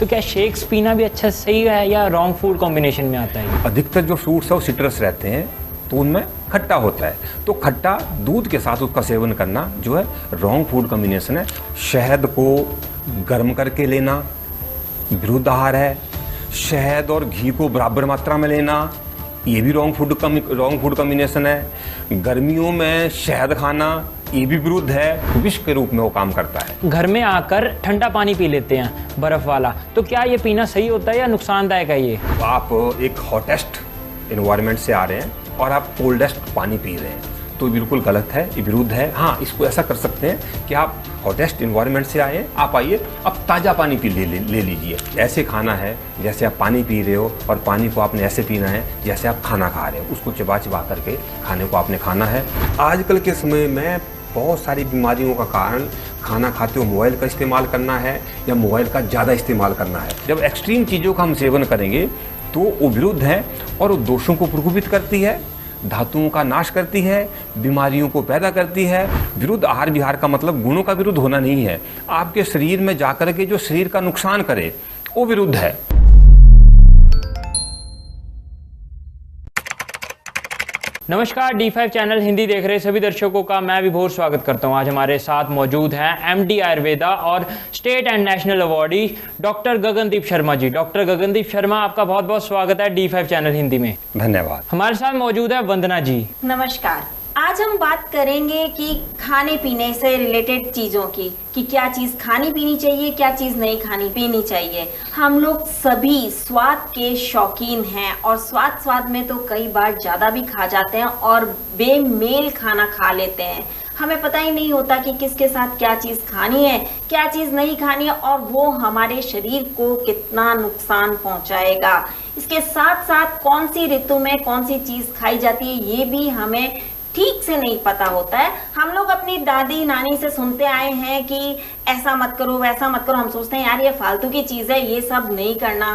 तो क्या शेक्स पीना भी अच्छा सही है या रॉन्ग फूड कॉम्बिनेशन में आता है? अधिकतर जो फ्रूट्स है वो सिट्रस रहते हैं तो उनमें खट्टा होता है, तो खट्टा दूध के साथ उसका सेवन करना जो है रॉन्ग फूड कॉम्बिनेशन है। शहद को गर्म करके लेना विरुद्ध आहार है। शहद और घी को बराबर मात्रा में लेना ये भी रॉन्ग फूड कॉम्बिनेशन है। गर्मियों में शहद खाना ये भी विरुद्ध है, विष के रूप में वो काम करता है। घर में आकर ठंडा पानी पी लेते हैं बर्फ वाला, तो क्या ये पीना सही होता है या नुकसानदायक है? ये आप एक हॉटेस्ट इन्वायरमेंट से आ रहे हैं और आप कोल्डेस्ट पानी पी रहे हैं तो बिल्कुल गलत है, ये विरुद्ध है। हाँ, इसको ऐसा कर सकते हैं कि आप हॉटेस्ट इन्वायरमेंट से आए, आप आइए, आप ताज़ा पानी पी ले लीजिए। ऐसे खाना है जैसे आप पानी पी रहे हो और पानी को आपने ऐसे पीना है जैसे आप खाना खा रहे हो, उसको चबा चबा करके खाने को आपने खाना है। आजकल के समय में बहुत सारी बीमारियों का कारण खाना खाते हो मोबाइल का इस्तेमाल करना है या मोबाइल का ज़्यादा इस्तेमाल करना है। जब एक्सट्रीम चीज़ों का हम सेवन करेंगे तो वो विरुद्ध है और वो दोषों को प्रकोपित करती है, धातुओं का नाश करती है, बीमारियों को पैदा करती है। विरुद्ध आहार विहार का मतलब गुणों का विरुद्ध होना नहीं है, आपके शरीर में जाकर के जो शरीर का नुकसान करे वो विरुद्ध है। नमस्कार, D5 चैनल हिंदी देख रहे सभी दर्शकों का मैं विभोर स्वागत करता हूं। आज हमारे साथ मौजूद हैं MD आयुर्वेदा और state and national awardee doctor Gagandeep Sharma ji. Doctor Gagandeep Sharma, आपका बहुत बहुत स्वागत है D5 चैनल हिंदी में। धन्यवाद। हमारे साथ मौजूद है वंदना जी। नमस्कार। आज हम बात करेंगे कि खाने पीने से रिलेटेड चीज़ों की, कि क्या चीज़ खानी पीनी चाहिए, क्या चीज़ नहीं खानी पीनी चाहिए। हम लोग सभी स्वाद के शौकीन हैं और स्वाद में तो कई बार ज़्यादा भी खा जाते हैं और बेमेल खाना खा लेते हैं। हमें पता ही नहीं होता कि किसके साथ क्या चीज़ खानी है, क्या चीज़ नहीं खानी है और वो हमारे शरीर को कितना नुकसान पहुंचाएगा। इसके साथ साथ कौन सी ऋतु में कौन सी चीज़ खाई जाती है ये भी हमें ठीक से नहीं पता होता है। हम लोग अपनी दादी नानी से सुनते आए हैं कि ऐसा मत करो वैसा मत करो। हम सोचते हैं यार ये फालतू की चीज़ है, ये सब नहीं करना,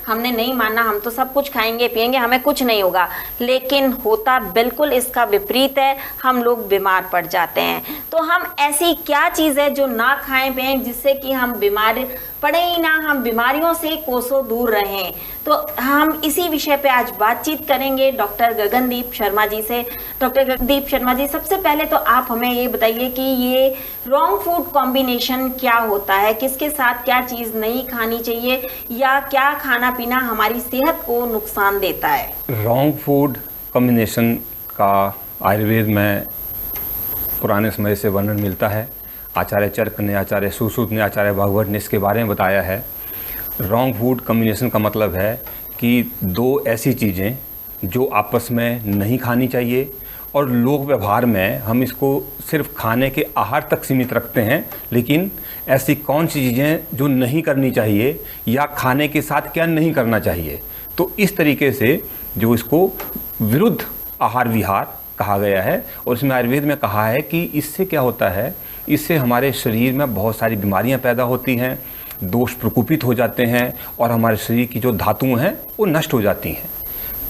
हमने नहीं मानना, हम तो सब कुछ खाएंगे पिएंगे, हमें कुछ नहीं होगा। लेकिन होता बिल्कुल इसका विपरीत है, हम लोग बीमार पड़ जाते हैं। तो हम ऐसी क्या चीज़ है जो ना खाएं पिएं जिससे कि हम बीमार पड़े ही ना, हम बीमारियों से कोसों दूर रहें। तो हम इसी विषय पे आज बातचीत करेंगे डॉक्टर गगनदीप शर्मा जी से। डॉक्टर गगनदीप शर्मा जी, सबसे पहले तो आप हमें ये बताइए कि ये रॉन्ग फूड कॉम्बिनेशन क्या होता है, किसके साथ क्या चीज़ नहीं खानी चाहिए या क्या खाना पीना हमारी सेहत को नुकसान देता है? रॉन्ग फूड कॉम्बिनेशन का आयुर्वेद में पुराने समय से वर्णन मिलता है। आचार्य चरक ने, आचार्य सुश्रुत ने, आचार्य भागवत ने इसके बारे में बताया है। रॉन्ग फूड कॉम्बिनेशन का मतलब है कि दो ऐसी चीज़ें जो आपस में नहीं खानी चाहिए और लोक व्यवहार में हम इसको सिर्फ खाने के आहार तक सीमित रखते हैं, लेकिन ऐसी कौन सी चीज़ें जो नहीं करनी चाहिए या खाने के साथ क्या नहीं करना चाहिए। तो इस तरीके से जो इसको विरुद्ध आहार विहार कहा गया है और इसमें आयुर्वेद में कहा है कि इससे क्या होता है, इससे हमारे शरीर में बहुत सारी बीमारियां पैदा होती हैं, दोष प्रकोपित हो जाते हैं और हमारे शरीर की जो धातुएं हैं वो नष्ट हो जाती हैं।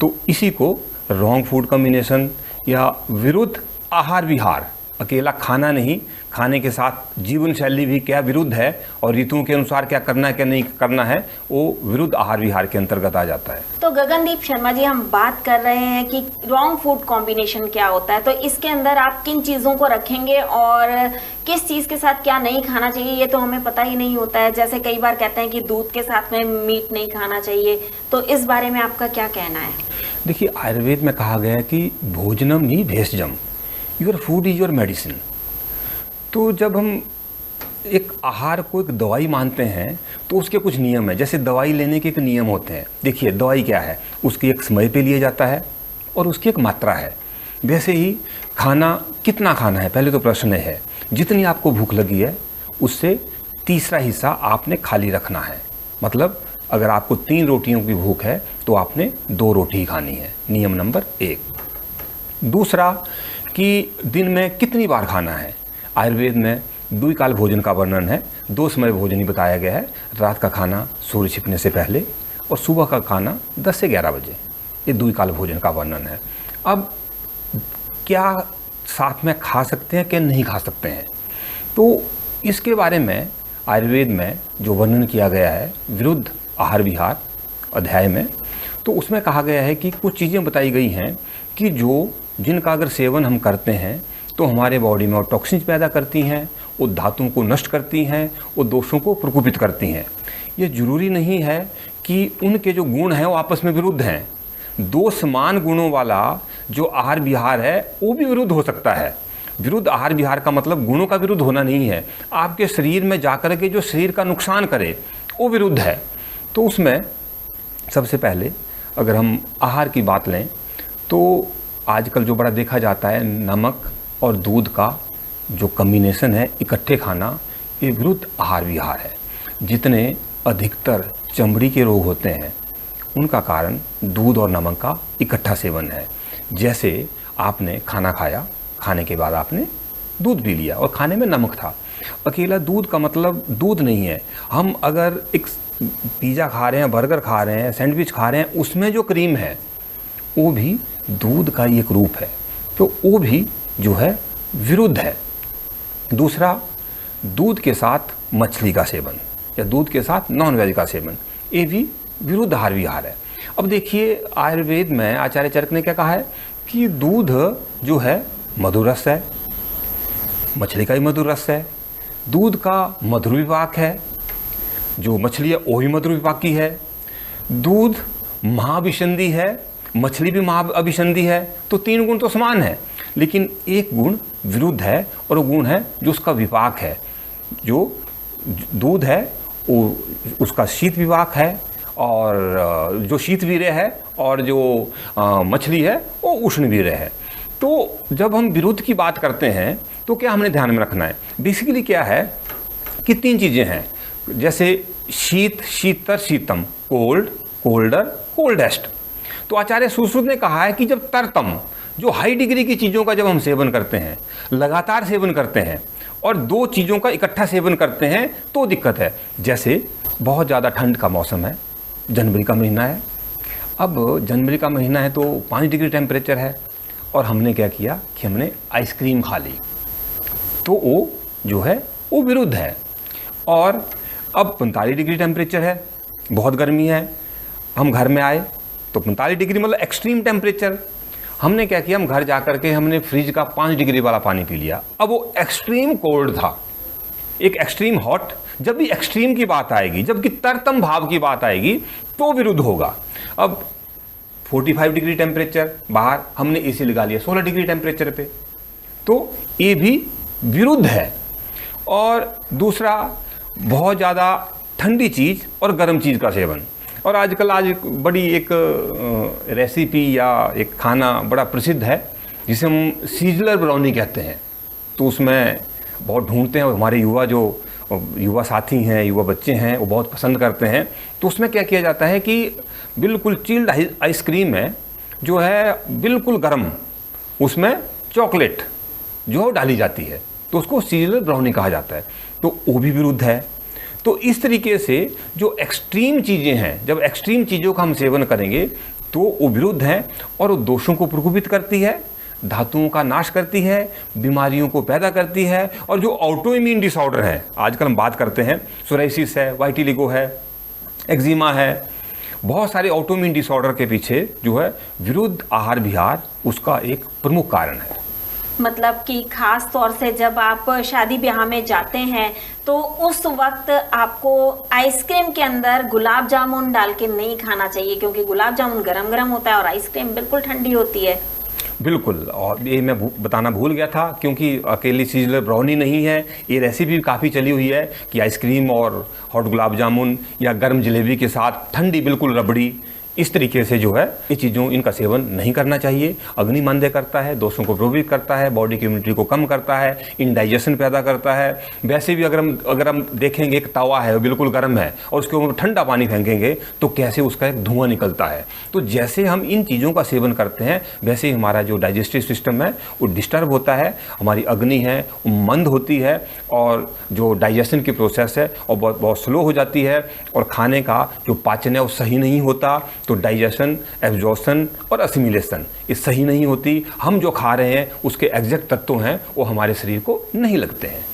तो इसी को रॉन्ग फूड कॉम्बिनेशन या विरुद्ध आहार विहार, अकेला खाना नहीं, खाने के साथ जीवन शैली भी क्या विरुद्ध है और ऋतुओं के अनुसार क्या करना है क्या नहीं करना है, वो विरुद्ध आहार विहार के अंतर्गत आ जाता है। तो गगनदीप शर्मा जी, हम बात कर रहे हैं कि रॉन्ग फूड कॉम्बिनेशन क्या होता है, तो इसके अंदर आप किन चीज़ों को रखेंगे और किस चीज़ के साथ क्या नहीं खाना चाहिए ये तो हमें पता ही नहीं होता है। जैसे कई बार कहते हैं कि दूध के साथ में मीट नहीं खाना चाहिए, तो इस बारे में आपका क्या कहना है? देखिए, आयुर्वेद में कहा गया है कि भोजनम ही भेषजम, your food is your medicine. तो जब हम एक आहार को एक दवाई मानते हैं तो उसके कुछ नियम हैं। जैसे दवाई लेने के एक नियम होते हैं। देखिए, दवाई क्या है, उसकी एक समय पे लिया जाता है और उसकी एक मात्रा है। वैसे ही खाना कितना खाना है, पहले तो प्रश्न है, जितनी आपको भूख लगी है उससे तीसरा हिस्सा आपने खाली रखना है। मतलब अगर आपको 3 रोटियों की भूख है तो आपने 2 रोटी ही खानी है, नियम नंबर 1। दूसरा कि दिन में कितनी बार खाना है। आयुर्वेद में द्विकाल भोजन का वर्णन है, 2 समय भोजन ही बताया गया है। रात का खाना सूर्य छिपने से पहले और सुबह का खाना 10 से 11 बजे, ये द्विकाल भोजन का वर्णन है। अब क्या साथ में खा सकते हैं क्या नहीं खा सकते हैं, तो इसके बारे में आयुर्वेद में जो वर्णन किया गया है विरुद्ध आहार विहार अध्याय में, तो उसमें कहा गया है कि कुछ चीज़ें बताई गई हैं कि जिनका अगर सेवन हम करते हैं तो हमारे बॉडी में वो टॉक्सिन्स पैदा करती हैं, वो धातुओं को नष्ट करती हैं, वो दोषों को प्रकोपित करती हैं। ये जरूरी नहीं है कि उनके जो गुण हैं वो आपस में विरुद्ध हैं। दो समान गुणों वाला जो आहार विहार है वो भी विरुद्ध हो सकता है। विरुद्ध आहार विहार का मतलब गुणों का विरुद्ध होना नहीं है, आपके शरीर में जाकर के जो शरीर का नुकसान करे वो विरुद्ध है। तो उसमें सबसे पहले अगर हम आहार की बात लें तो आजकल जो बड़ा देखा जाता है नमक और दूध का जो कॉम्बिनेशन है, इकट्ठे खाना, ये विरुद्ध आहार विहार है। जितने अधिकतर चमड़ी के रोग होते हैं उनका कारण दूध और नमक का इकट्ठा सेवन है। जैसे आपने खाना खाया, खाने के बाद आपने दूध पी लिया और खाने में नमक था। अकेला दूध का मतलब दूध नहीं है। हम अगर एक पिज़्ज़ा खा रहे हैं, बर्गर खा रहे हैं, सैंडविच खा रहे हैं, उसमें जो क्रीम है वो भी दूध का ही एक रूप है, तो वो भी जो है विरुद्ध है। दूसरा, दूध के साथ मछली का सेवन या दूध के साथ नॉन वेज का सेवन, ये भी विरुद्ध आहार विहार है। अब देखिए आयुर्वेद में आचार्य चरक ने क्या कहा है कि दूध जो है मधुर रस है, मछली का भी मधुर रस है, दूध का मधुर विपाक है, जो मछली है वो भी मधुर विपाक की है, दूध महाभिसंधि है, मछली भी महाअभिसंधि है, तो तीन गुण तो समान है, लेकिन एक गुण विरुद्ध है और वो गुण है जो उसका विपाक है। जो दूध है वो उसका शीत विपाक है और जो शीत वीर्य है, और जो मछली है वो उष्ण वीर्य है। तो जब हम विरुद्ध की बात करते हैं तो क्या हमने ध्यान में रखना है, बेसिकली क्या है कि तीन चीज़ें हैं। जैसे शीत, शीतर, शीतम, कोल्ड, कोल्डर, कोल्डेस्ट। तो आचार्य सुश्रुत ने कहा है कि जब तरतम, जो हाई डिग्री की चीज़ों का जब हम सेवन करते हैं, लगातार सेवन करते हैं और दो चीज़ों का इकट्ठा सेवन करते हैं तो दिक्कत है। जैसे बहुत ज़्यादा ठंड का मौसम है, जनवरी का महीना है, अब जनवरी का महीना है तो 5 डिग्री टेम्परेचर है और हमने क्या किया कि हमने आइसक्रीम खा ली, तो वो जो है वो विरुद्ध है। और अब 45 डिग्री टेम्परेचर है, बहुत गर्मी है, हम घर में आए तो 45 डिग्री मतलब एक्सट्रीम टेम्परेचर, हमने क्या किया, हम घर जा कर के हमने फ्रिज का 5 डिग्री वाला पानी पी लिया। अब वो एक्सट्रीम कोल्ड था, एक एक्सट्रीम हॉट। जब भी एक्सट्रीम की बात आएगी, जबकि तरतम भाव की बात आएगी तो विरुद्ध होगा। अब 45 डिग्री टेम्परेचर, बाहर हमने एसी लगा लिया 16 डिग्री टेम्परेचर पे, तो ये भी विरुद्ध है। और दूसरा, बहुत ज़्यादा ठंडी चीज़ और गर्म चीज़ का सेवन। और आजकल बड़ी एक रेसिपी या एक खाना बड़ा प्रसिद्ध है जिसे हम सीजलर ब्राउनी कहते हैं, तो उसमें बहुत ढूंढते हैं, हमारे युवा साथी हैं, युवा बच्चे हैं, वो बहुत पसंद करते हैं। तो उसमें क्या किया जाता है कि बिल्कुल चिल्ड आइसक्रीम है जो है बिल्कुल गर्म, उसमें चॉकलेट जो डाली जाती है, तो उसको सीजलर ब्राउनी कहा जाता है, तो वो भी विरुद्ध है। तो इस तरीके से जो एक्सट्रीम चीज़ें हैं, जब एक्सट्रीम चीज़ों का हम सेवन करेंगे तो वो विरुद्ध है और वो दोषों को प्रकोपित करती है, धातुओं का नाश करती है, बीमारियों को पैदा करती है। और जो ऑटो इम्यून डिसऑर्डर है, आजकल हम बात करते हैं, सोराइसिस है, वाइटिलिगो है, एक्जिमा है, बहुत सारे ऑटो इम्यून डिसऑर्डर के पीछे जो है विरुद्ध आहार विहार उसका एक प्रमुख कारण है। मतलब कि खास तौर से जब आप शादी ब्याह में जाते हैं तो उस वक्त आपको आइसक्रीम के अंदर गुलाब जामुन डाल के नहीं खाना चाहिए, क्योंकि गुलाब जामुन गरम गरम होता है और आइसक्रीम बिल्कुल ठंडी होती है। बिल्कुल, और ये मैं बताना भूल गया था, क्योंकि अकेली सीजलर ब्राउनी नहीं है, ये रेसिपी काफ़ी चली हुई है कि आइसक्रीम और हॉट गुलाब जामुन या गर्म जलेबी के साथ ठंडी बिल्कुल रबड़ी, इस तरीके से जो है ये चीज़ों इनका सेवन नहीं करना चाहिए। अग्नि मांद्य करता है, दोषों को प्रभावित करता है, बॉडी की इम्यूनिटी को कम करता है, इंडाइजेशन पैदा करता है। वैसे भी अगर हम देखेंगे एक तवा है वो बिल्कुल गर्म है और उसके ऊपर ठंडा पानी फेंकेंगे तो कैसे उसका एक धुआं निकलता है। तो जैसे हम इन चीज़ों का सेवन करते हैं वैसे ही हमारा जो डाइजेस्टिव सिस्टम है वो डिस्टर्ब होता है, हमारी अग्नि है वो मंद होती है और जो डाइजेशन की प्रोसेस है वो बहुत स्लो हो जाती है और खाने का जो पाचन है वो सही नहीं होता। तो डाइजेशन, एब्जॉर्प्शन और असिमिलेशन ये सही नहीं होती। हम जो खा रहे हैं उसके एग्जैक्ट तत्व हैं वो हमारे शरीर को नहीं लगते हैं।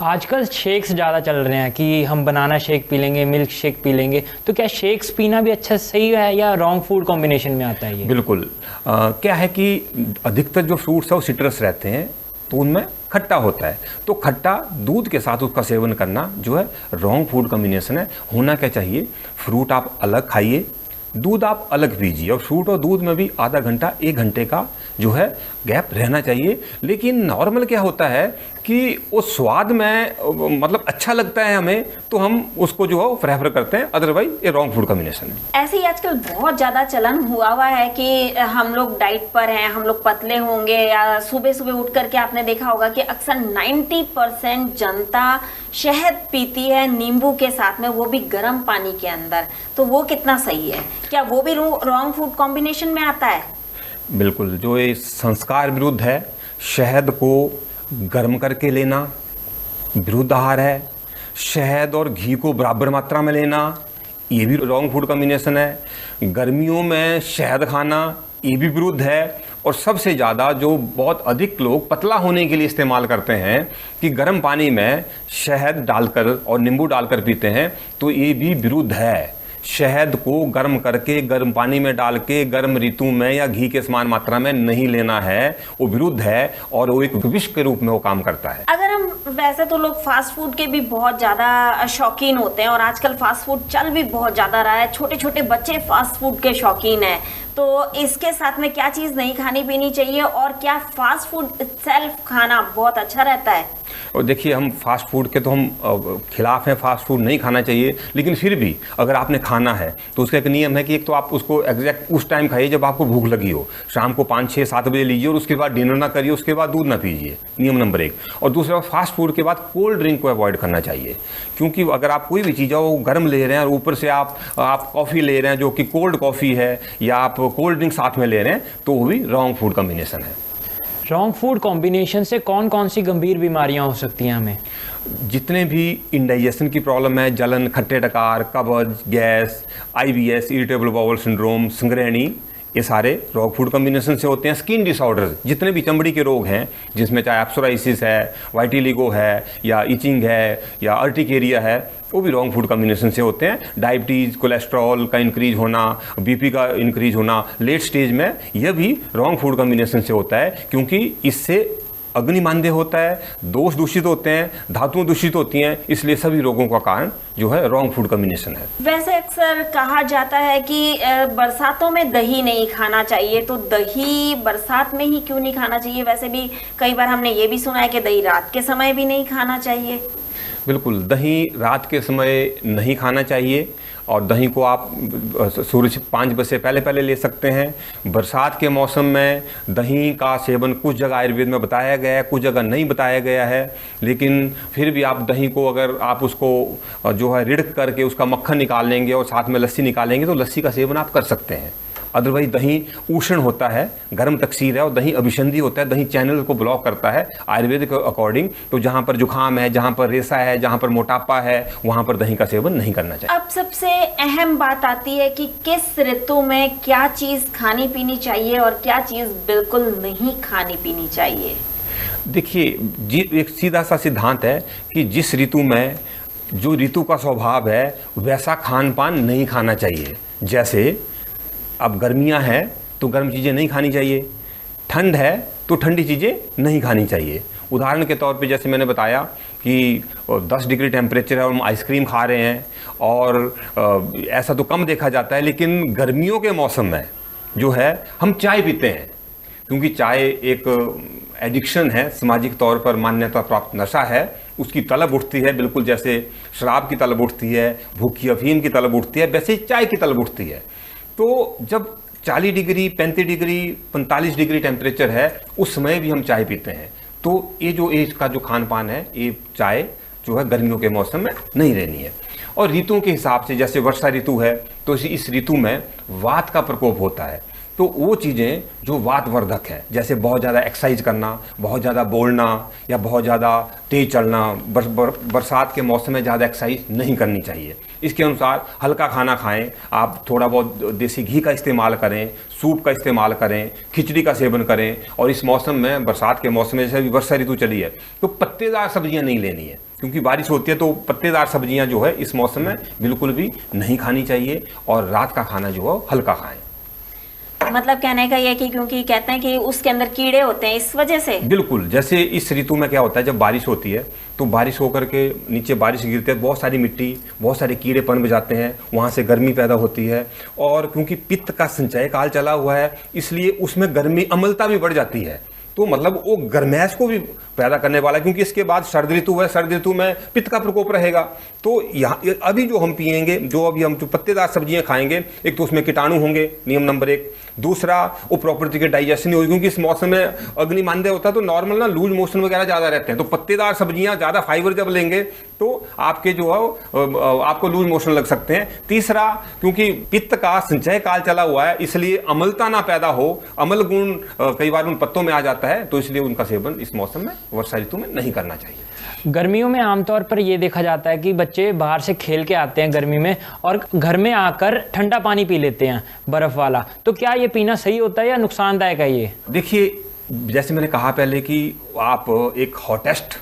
आजकल शेक्स ज़्यादा चल रहे हैं कि हम बनाना शेक पी लेंगे, मिल्क शेक पी लेंगे, तो क्या शेक्स पीना भी अच्छा सही है या रॉन्ग फूड कॉम्बिनेशन में आता है ये? बिल्कुल। क्या है कि अधिकतर जो फ्रूट्स है वो सिट्रस रहते हैं, तो उनमें खट्टा होता है, तो खट्टा दूध के साथ उसका सेवन करना जो है रॉन्ग फूड कॉम्बिनेशन है। होना क्या चाहिए, फ्रूट आप अलग खाइए, दूध आप अलग पीजिए, और फ्रूट और दूध में भी आधा घंटा 1 घंटे का जो है गैप रहना चाहिए। लेकिन नॉर्मल क्या होता है कि वो स्वाद में मतलब अच्छा लगता है हमें, तो हम उसको जो है प्रेफर करते हैं, अदरवाइज ये रॉन्ग फूड कॉम्बिनेशन है। ऐसे ही आजकल बहुत ज्यादा चलन हुआ है कि हम लोग डाइट पर हैं, हम लोग पतले होंगे, या सुबह सुबह उठ करके आपने देखा होगा कि अक्सर 90% जनता शहद पीती है नींबू के साथ में, वो भी गर्म पानी के अंदर। तो वो कितना सही है? क्या वो भी रॉन्ग फूड कॉम्बिनेशन में आता है? बिल्कुल, जो ये संस्कार विरुद्ध है, शहद को गर्म करके लेना विरुद्ध आहार है, शहद और घी को बराबर मात्रा में लेना ये भी रॉन्ग फूड कॉम्बिनेशन है, गर्मियों में शहद खाना ये भी विरुद्ध है, और सबसे ज़्यादा जो बहुत अधिक लोग पतला होने के लिए इस्तेमाल करते हैं कि गर्म पानी में शहद डालकर और नींबू डालकर पीते हैं, तो ये भी विरुद्ध है। शहद को गर्म करके गर्म पानी में डाल के गर्म ऋतु में या घी के समान मात्रा में नहीं लेना है, वो विरुद्ध है और वो एक विष के रूप में वो काम करता है। अगर हम वैसे तो लोग फास्ट फूड के भी बहुत ज्यादा शौकीन होते हैं, और आजकल फास्ट फूड चल भी बहुत ज्यादा रहा है, छोटे छोटे बच्चे फास्ट फूड के शौकीन हैं, तो इसके साथ में क्या चीज नहीं खानी पीनी चाहिए, और क्या फास्ट फूड सेल्फ खाना बहुत अच्छा रहता है? और देखिए, हम फास्ट फूड के तो हम खिलाफ हैं, फास्ट फूड नहीं खाना चाहिए, लेकिन फिर भी अगर आपने खाना है तो उसका एक नियम है कि एक तो आप उसको एग्जैक्ट उस टाइम खाइए जब आपको भूख लगी हो, शाम को 5, 6, 7 बजे लीजिए, और उसके बाद डिनर ना करिए, उसके बाद दूध ना पीजिए, नियम नंबर 1। और दूसरा, फास्ट फूड के बाद कोल्ड ड्रिंक को अवॉइड करना चाहिए, क्योंकि अगर आप कोई भी चीज़ है वो गर्म ले रहे हैं और ऊपर से आप कॉफ़ी ले रहे हैं जो कि कोल्ड कॉफ़ी है, या आप कोल्ड ड्रिंक साथ में ले रहे हैं, तो वो भी रॉन्ग फूड कॉम्बिनेशन है। रॉन्ग फूड कॉम्बिनेशन से कौन कौन सी गंभीर बीमारियां हो सकती हैं हमें? जितने भी इंडाइजेशन की प्रॉब्लम है, जलन, खट्टे डकार, कब्ज, गैस, IBS, इरिटेबल बाउल सिंड्रोम, संग्रहणी, ये सारे रॉन्ग फूड कॉम्बिनेशन से होते हैं। स्किन डिसऑर्डर्स, जितने भी चमड़ी के रोग हैं, जिसमें चाहे एप्सोराइसिस है, वाइटिलिगो है, या इचिंग है, या अर्टिकेरिया है, वो भी रॉन्ग फूड कॉम्बिनेशन से होते हैं। डायबिटीज़, कोलेस्ट्रॉल का इंक्रीज होना, BP का इंक्रीज होना लेट स्टेज में, यह भी रॉन्ग फूड कॉम्बिनेशन से होता है, क्योंकि इससे अग्नि मांद्य होता है, दोष दूषित होते हैं, धातुएं दूषित होती हैं, इसलिए सभी रोगों का कारण जो है रॉन्ग फूड कॉम्बिनेशन है। वैसे अक्सर कहा जाता है कि बरसातों में दही नहीं खाना चाहिए, तो दही बरसात में ही क्यों नहीं खाना चाहिए? वैसे भी कई बार हमने ये भी सुना है कि दही रात के समय भी नहीं खाना चाहिए। बिल्कुल, दही रात के समय नहीं खाना चाहिए, और दही को आप सूरज 5 बजे से पहले ले सकते हैं। बरसात के मौसम में दही का सेवन कुछ जगह आयुर्वेद में बताया गया है, कुछ जगह नहीं बताया गया है, लेकिन फिर भी आप दही को अगर आप उसको जो है रिड़क करके उसका मक्खन निकाल लेंगे और साथ में लस्सी निकालेंगे, तो लस्सी का सेवन आप कर सकते हैं। अदरवाइज दही उष्ण होता है, गर्म तकसीर है, और दही अभिसंधि होता है, दही चैनल को ब्लॉक करता है आयुर्वेद के अकॉर्डिंग। तो जहाँ पर जुकाम है, जहाँ पर रेसा है, जहाँ पर मोटापा है, वहाँ पर दही का सेवन नहीं करना चाहिए। अब सबसे अहम बात आती है कि किस ऋतु में क्या चीज खानी पीनी चाहिए और क्या चीज बिल्कुल नहीं खानी पीनी चाहिए। देखिए, एक सीधा सा सिद्धांत है कि जिस ऋतु में जो ऋतु का स्वभाव है वैसा खान पान नहीं खाना चाहिए। जैसे अब गर्मियां हैं तो गर्म चीज़ें नहीं खानी चाहिए, ठंड है तो ठंडी चीज़ें नहीं खानी चाहिए। उदाहरण के तौर पे जैसे मैंने बताया कि 10 डिग्री टेम्परेचर है और हम आइसक्रीम खा रहे हैं, और ऐसा तो कम देखा जाता है, लेकिन गर्मियों के मौसम में जो है हम चाय पीते हैं, क्योंकि चाय एक एडिक्शन है, सामाजिक तौर पर मान्यता प्राप्त नशा है, उसकी तलब उठती है, बिल्कुल जैसे शराब की तलब उठती है, भूखी अफीम की तलब उठती है, वैसे ही चाय की तलब उठती है। तो जब 40 डिग्री, 35 डिग्री, 45 डिग्री टेम्परेचर है, उस समय भी हम चाय पीते हैं। तो ये जो एज का जो खान पान है, ये चाय जो है गर्मियों के मौसम में नहीं रहनी है। और ऋतुओं के हिसाब से, जैसे वर्षा ऋतु है तो इस ऋतु में वात का प्रकोप होता है, तो वो चीज़ें जो वातवर्धक है, जैसे बहुत ज़्यादा एक्सरसाइज करना, बहुत ज़्यादा बोलना, या बहुत ज़्यादा तेज चलना, बरसात के मौसम में ज़्यादा एक्सरसाइज नहीं करनी चाहिए। इसके अनुसार हल्का खाना खाएं, आप थोड़ा बहुत देसी घी का इस्तेमाल करें, सूप का इस्तेमाल करें, खिचड़ी का सेवन करें। और इस मौसम में, बरसात के मौसम में, जैसे वर्षा ऋतु चली है, तो पत्तेदार सब्जियां नहीं लेनी है। क्योंकि बारिश होती है तो पत्तेदार सब्जियां जो है इस मौसम में बिल्कुल भी नहीं खानी चाहिए, और रात का खाना जो है हल्का खाएं। मतलब कहने का ये कि क्योंकि कहते हैं कि उसके अंदर कीड़े होते हैं, इस वजह से। बिल्कुल, जैसे इस ऋतु में क्या होता है, जब बारिश होती है तो बारिश होकर के नीचे बारिश गिरते हैं, बहुत सारी मिट्टी, बहुत सारे कीड़े पनप जाते हैं, वहाँ से गर्मी पैदा होती है। और क्योंकि पित्त का संचय काल चला हुआ है, इसलिए उसमें गर्मी अम्लता भी बढ़ जाती है, तो मतलब वो गर्मैश को भी पैदा करने वाला है। क्योंकि इसके बाद सर्द ऋतु है, सर्द ऋतु में पित्त का प्रकोप रहेगा। तो यहाँ अभी जो हम पिएंगे, जो पत्तेदार सब्जियां खाएंगे, एक तो उसमें कीटाणु होंगे, नियम नंबर 1। दूसरा, वो प्रॉपर्टी के डाइजेशन नहीं होगी, क्योंकि इस मौसम में अग्निमांद्य होता है तो नॉर्मल ना लूज मोशन वगैरह ज़्यादा रहते हैं। तो पत्तेदार सब्जियां ज़्यादा फाइबर जब लेंगे तो आपके जो है आपको लूज मोशन लग सकते हैं। तीसरा, क्योंकि पित्त का संचय काल चला हुआ है, इसलिए अम्लता ना पैदा हो, अम्ल गुण कई बार उन पत्तों में आ जाता है, तो इसलिए उनका सेवन इस मौसम में, वर्षा ऋतु में नहीं करना चाहिए। गर्मियों में आमतौर पर ये देखा जाता है कि बच्चे बाहर से खेल के आते हैं गर्मी में और घर में आकर ठंडा पानी पी लेते हैं बर्फ वाला, तो क्या ये पीना सही होता है या नुकसानदायक है ये? देखिए, जैसे मैंने कहा पहले कि आप एक हॉटेस्ट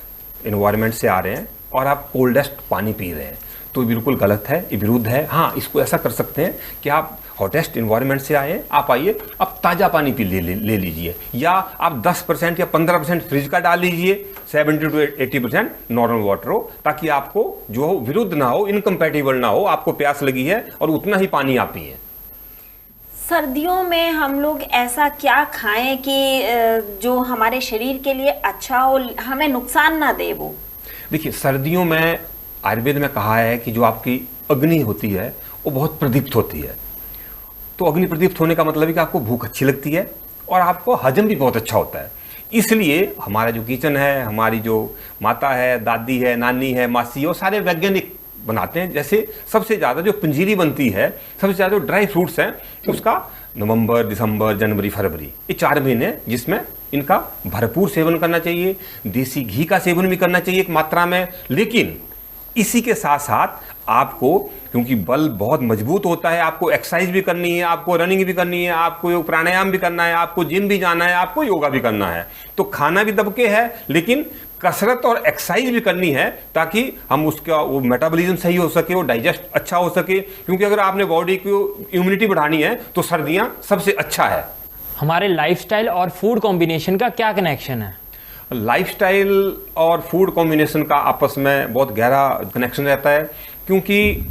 इन्वायरमेंट से आ रहे हैं और आप कोल्डेस्ट पानी पी रहे हैं, तो बिल्कुल गलत है, ये विरुद्ध है। हाँ, इसको ऐसा कर सकते हैं कि आप हॉटेस्ट इन्वायरमेंट से आए, आप आइए, आप ताज़ा पानी पी ले लीजिए, या आप 10% या 15% फ्रिज का डाल लीजिए, 70 to 80% नॉर्मल वाटर हो, ताकि आपको जो हो विरुद्ध ना हो, इनकम्पैटिबल ना हो। आपको प्यास लगी है और उतना ही पानी आप पिए। सर्दियों में हम लोग ऐसा क्या खाएं कि जो हमारे शरीर के लिए अच्छा हो, हमें नुकसान ना दे? वो देखिए, सर्दियों में आयुर्वेद में कहा है कि जो आपकी अग्नि होती है वो बहुत प्रदीप्त होती है। तो अग्नि प्रदीप्त होने का मतलब है कि आपको भूख अच्छी लगती है और आपको हजम भी बहुत अच्छा होता है। इसलिए हमारा जो किचन है, हमारी जो माता है, दादी है, नानी है, मासी है, वो सारे वैज्ञानिक बनाते हैं। जैसे सबसे ज़्यादा जो पंजीरी बनती है, सबसे ज़्यादा जो ड्राई फ्रूट्स हैं, उसका नवंबर, दिसंबर, जनवरी, फरवरी, ये 4 महीने जिसमें इनका भरपूर सेवन करना चाहिए। देसी घी का सेवन भी करना चाहिए एक मात्रा में। लेकिन इसी के साथ साथ आपको, क्योंकि बल बहुत मजबूत होता है, आपको एक्सरसाइज भी करनी है, आपको रनिंग भी करनी है, आपको प्राणायाम भी करना है, आपको जिम भी जाना है, आपको योगा भी करना है। तो खाना भी दबके है, लेकिन कसरत और एक्सरसाइज भी करनी है, ताकि हम उसका वो मेटाबॉलिज्म सही हो सके, वो डाइजेस्ट अच्छा हो सके। क्योंकि अगर आपने बॉडी की इम्यूनिटी बढ़ानी है तो सर्दियां सबसे अच्छा है। हमारे लाइफस्टाइल और फूड कॉम्बिनेशन का क्या कनेक्शन है? लाइफस्टाइल और फूड कॉम्बिनेशन का आपस में बहुत गहरा कनेक्शन रहता है, क्योंकि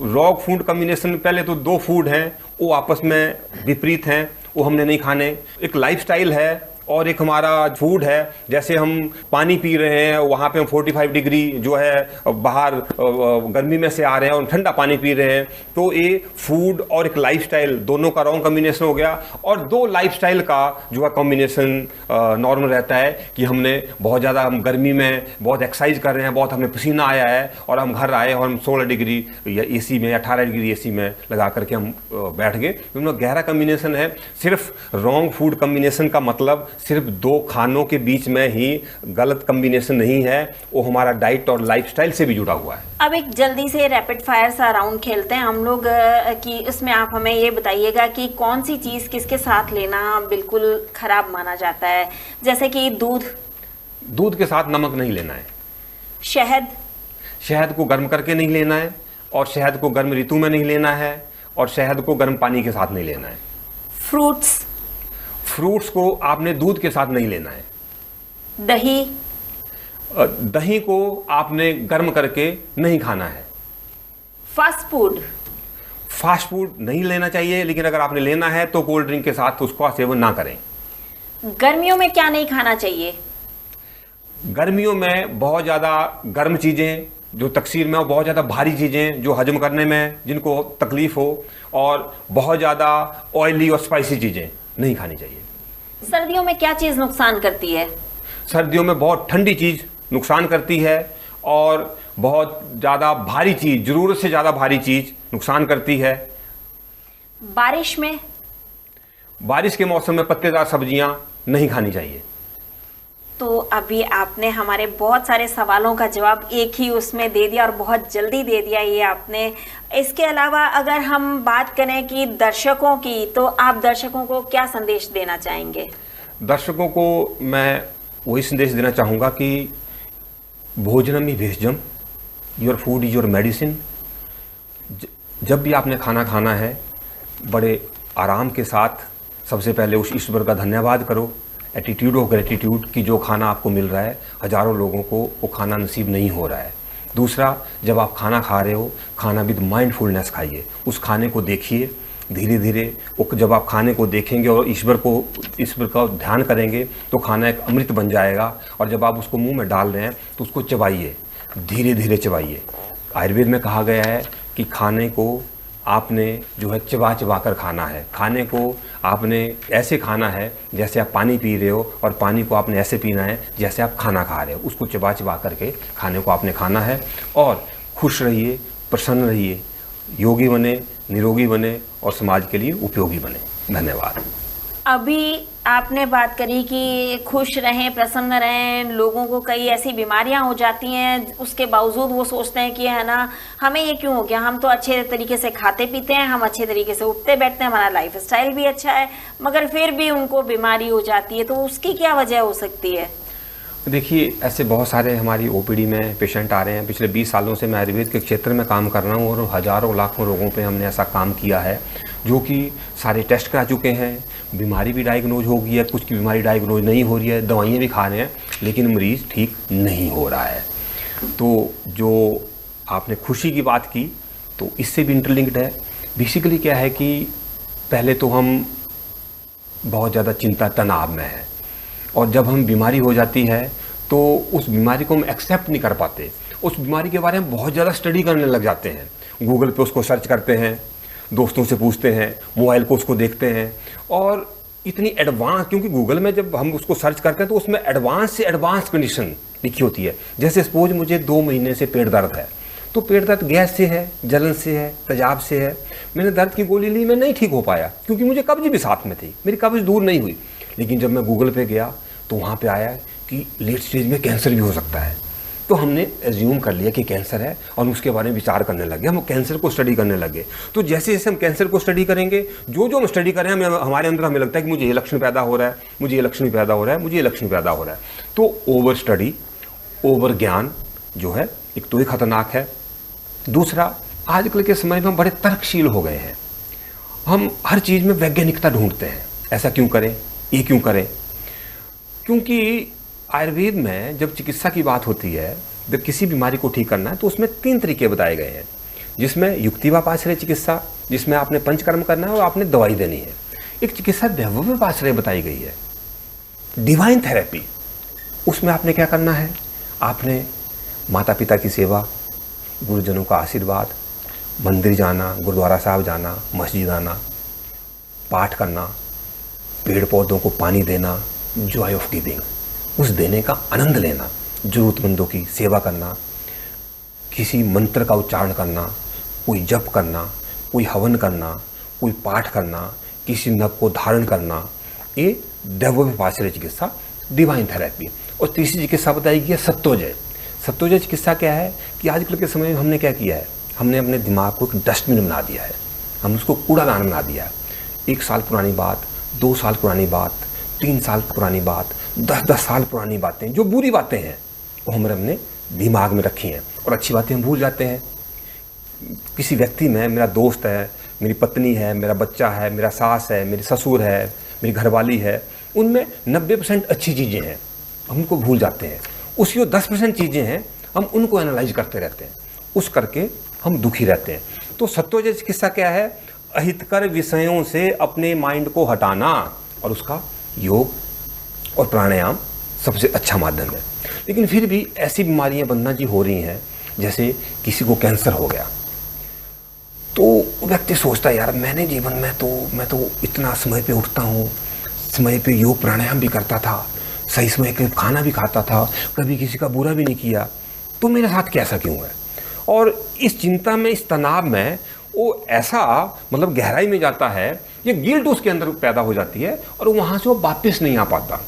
रॉ फूड कॉम्बिनेशन, पहले तो 2 फूड हैं वो आपस में विपरीत हैं, वो हमने नहीं खाने। एक लाइफस्टाइल है और एक हमारा फूड है। जैसे हम पानी पी रहे हैं, वहाँ पे हम 45 डिग्री जो है बाहर गर्मी में से आ रहे हैं और ठंडा पानी पी रहे हैं, तो ये फूड और एक लाइफस्टाइल दोनों का रॉन्ग कॉम्बिनेशन हो गया। और 2 लाइफस्टाइल का जो है कॉम्बिनेशन नॉर्मल रहता है कि हमने बहुत ज़्यादा, हम गर्मी में बहुत एक्सरसाइज कर रहे हैं, बहुत हमें पसीना आया है और हम घर आए और हम 16 डिग्री या AC में, 18 डिग्री AC में लगा करके हम बैठ गए। दोनों गहरा कॉम्बिनेशन है। सिर्फ रॉन्ग फूड कॉम्बिनेशन का मतलब सिर्फ 2 खानों के बीच में ही गलत कॉम्बिनेशन नहीं है, वो हमारा डाइट और लाइफस्टाइल से भी जुड़ा हुआ है। अब एक जल्दी से रैपिड फायर सा राउंड खेलते हैं हम लोग कि उसमें आप हमें ये बताइएगा कि कौन सी चीज़ किसके साथ लेना बिल्कुल खराब माना जाता है। जैसे कि दूध के साथ नमक नहीं लेना है। शहद को गर्म करके नहीं लेना है, और शहद को गर्म ऋतु में नहीं लेना है, और शहद को गर्म पानी के साथ नहीं लेना है। फ्रूट्स को आपने दूध के साथ नहीं लेना है। दही को आपने गर्म करके नहीं खाना है। फास्ट फूड नहीं लेना चाहिए, लेकिन अगर आपने लेना है तो कोल्ड ड्रिंक के साथ उसका सेवन ना करें। गर्मियों में क्या नहीं खाना चाहिए? गर्मियों में बहुत ज़्यादा गर्म चीज़ें, जो तकसीर में हो, बहुत ज़्यादा भारी चीज़ें जो हजम करने में जिनको तकलीफ हो, और बहुत ज़्यादा ऑयली और स्पाइसी चीज़ें नहीं खानी चाहिए। सर्दियों में क्या चीज़ नुकसान करती है? सर्दियों में बहुत ठंडी चीज़ नुकसान करती है, और बहुत ज़्यादा भारी चीज़, ज़रूरत से ज़्यादा भारी चीज़ नुकसान करती है। बारिश के मौसम में पत्तेदार सब्जियां नहीं खानी चाहिए। तो अभी आपने हमारे बहुत सारे सवालों का जवाब एक ही उसमें दे दिया, और बहुत जल्दी दे दिया ये आपने। इसके अलावा अगर हम बात करें कि दर्शकों की, तो आप दर्शकों को क्या संदेश देना चाहेंगे? दर्शकों को मैं वही संदेश देना चाहूँगा कि भोजनम ही भेषजम, your food is your medicine. जब भी आपने खाना खाना है, बड़े आराम के साथ सबसे पहले उस ईश्वर का धन्यवाद करो, एटीट्यूड ऑफ ग्रेटिट्यूड कि जो खाना आपको मिल रहा है, हज़ारों लोगों को वो खाना नसीब नहीं हो रहा है। दूसरा, जब आप खाना खा रहे हो, खाना विद माइंडफुलनेस खाइए, उस खाने को देखिए धीरे धीरे। जब आप खाने को देखेंगे और ईश्वर का ध्यान करेंगे तो खाना एक अमृत बन जाएगा। और जब आप उसको मुंह में डाल रहे हैं तो उसको चबाइए, धीरे धीरे चबाइए। आयुर्वेद में कहा गया है कि खाने को आपने जो है चबा चबा कर खाना है। खाने को आपने ऐसे खाना है जैसे आप पानी पी रहे हो, और पानी को आपने ऐसे पीना है जैसे आप खाना खा रहे हो। उसको चबा चबा करके खाने को आपने खाना है। और खुश रहिए, प्रसन्न रहिए, योगी बने, निरोगी बने और समाज के लिए उपयोगी बने। धन्यवाद। अभी आपने बात करी कि खुश रहें, प्रसन्न रहें। लोगों को कई ऐसी बीमारियां हो जाती हैं, उसके बावजूद वो सोचते हैं कि है ना, हमें ये क्यों हो गया, हम तो अच्छे तरीके से खाते पीते हैं, हम अच्छे तरीके से उठते बैठते हैं, हमारा लाइफ स्टाइल भी अच्छा है, मगर फिर भी उनको बीमारी हो जाती है। तो उसकी क्या वजह हो सकती है? देखिए, ऐसे बहुत सारे हमारी ओपीडी में पेशेंट आ रहे हैं। पिछले 20 सालों से मैं आयुर्वेद के क्षेत्र में काम कर रहा हूँ और हज़ारों लाखों लोगों पे हमने ऐसा काम किया है, जो कि सारे टेस्ट करा चुके हैं, बीमारी भी डायग्नोज हो गई है, कुछ की बीमारी डायग्नोज नहीं हो रही है, दवाइयाँ भी खा रहे हैं, लेकिन मरीज़ ठीक नहीं हो रहा है। तो जो आपने खुशी की बात की, तो इससे भी इंटरलिंक्ड है। बेसिकली क्या है कि पहले तो हम बहुत ज़्यादा चिंता तनाव में हैं, और जब हम बीमारी हो जाती है तो उस बीमारी को हम एक्सेप्ट नहीं कर पाते। उस बीमारी के बारे में बहुत ज़्यादा स्टडी करने लग जाते हैं, गूगल पे उसको सर्च करते हैं, दोस्तों से पूछते हैं, मोबाइल को उसको देखते हैं, और इतनी एडवांस, क्योंकि गूगल में जब हम उसको सर्च करते हैं तो उसमें एडवांस से एडवांस कंडीशन लिखी होती है। जैसे सपोज मुझे 2 महीने से पेट दर्द है, तो पेट दर्द गैस से है, जलन से है, तेजाब से है। मैंने दर्द की गोली ली, मैं नहीं ठीक हो पाया, क्योंकि मुझे कब्ज भी साथ में थी, मेरी कब्ज दूर नहीं हुई। लेकिन जब मैं गूगल पे गया तो वहाँ पे आया कि लेट स्टेज में कैंसर भी हो सकता है। तो हमने एज्यूम कर लिया कि कैंसर है, और उसके बारे में विचार करने लगे, हम कैंसर को स्टडी करने लगे। तो जैसे जैसे हम कैंसर को स्टडी करेंगे, जो जो हम स्टडी करें, हमारे अंदर हमें लगता है कि मुझे ये लक्षण पैदा हो रहा है, मुझे ये लक्षण पैदा हो रहा है, मुझे ये लक्षण पैदा हो रहा है। तो ओवर स्टडी, ओवर ज्ञान जो है, एक तो ही खतरनाक है। दूसरा, आजकल के समय में हम बड़े तर्कशील हो गए हैं, हम हर चीज़ में वैज्ञानिकता ढूंढते हैं। ऐसा क्यों करें, ये क्यों करें? क्योंकि आयुर्वेद में जब चिकित्सा की बात होती है, जब किसी बीमारी को ठीक करना है, तो उसमें 3 तरीके बताए गए हैं, जिसमें युक्तिवापाश्रय चिकित्सा, जिसमें आपने पंचकर्म करना है और आपने दवाई देनी है। एक चिकित्सा दैवव्यपाश्रय बताई गई है, डिवाइन थेरेपी। उसमें आपने क्या करना है, आपने माता पिता की सेवा, गुरुजनों का आशीर्वाद, मंदिर जाना, गुरुद्वारा साहब जाना, मस्जिद आना, पाठ करना, पेड़ पौधों को पानी देना, जॉय ऑफ गिविंग, उस देने का आनंद लेना, जरूरतमंदों की सेवा करना, किसी मंत्र का उच्चारण करना, कोई जप करना, कोई हवन करना, कोई पाठ करना, किसी नव को धारण करना, ये दैवव्यपाश्रय चिकित्सा, डिवाइन थेरेपी। और तीसरी चिकित्सा बताई गई है सत्योजय। सत्योजय चिकित्सा क्या है कि आजकल के समय में हमने क्या किया है, हमने अपने दिमाग को एक डस्टबिन बना दिया है, हम उसको कूड़ादान बना दिया है। 1 साल पुरानी बात, 2 साल पुरानी बात, 3 साल पुरानी बात, 10-10 साल पुरानी बातें, जो बुरी बातें हैं वो हमने अपने दिमाग में रखी हैं, और अच्छी बातें हम भूल जाते हैं। किसी व्यक्ति में, मेरा दोस्त है, मेरी पत्नी है, मेरा बच्चा है, मेरा सास है, मेरी ससुर है, मेरी घरवाली है, उनमें 90% अच्छी चीज़ें हैं, हम उनको भूल जाते हैं। उसी 10% चीज़ें हैं, हम उनको एनालाइज करते रहते हैं, उस करके हम दुखी रहते हैं। तो सत्योजय चिकित्सा क्या है, अहितकर विषयों से अपने माइंड को हटाना, और उसका योग और प्राणायाम सबसे अच्छा माध्यम है। लेकिन फिर भी ऐसी बीमारियां बंदना जी हो रही हैं, जैसे किसी को कैंसर हो गया, तो व्यक्ति सोचता है यार मैंने जीवन में मैं तो इतना समय पे उठता हूँ, समय पे योग प्राणायाम भी करता था, सही समय पे खाना भी खाता था, कभी किसी का बुरा भी नहीं किया, तो मेरे साथ कैसा क्यों है? और इस चिंता में, इस तनाव में वो ऐसा मतलब गहराई में जाता है, ये गिल्ट उसके अंदर पैदा हो जाती है, और वहाँ से वो वापस नहीं आ पाता।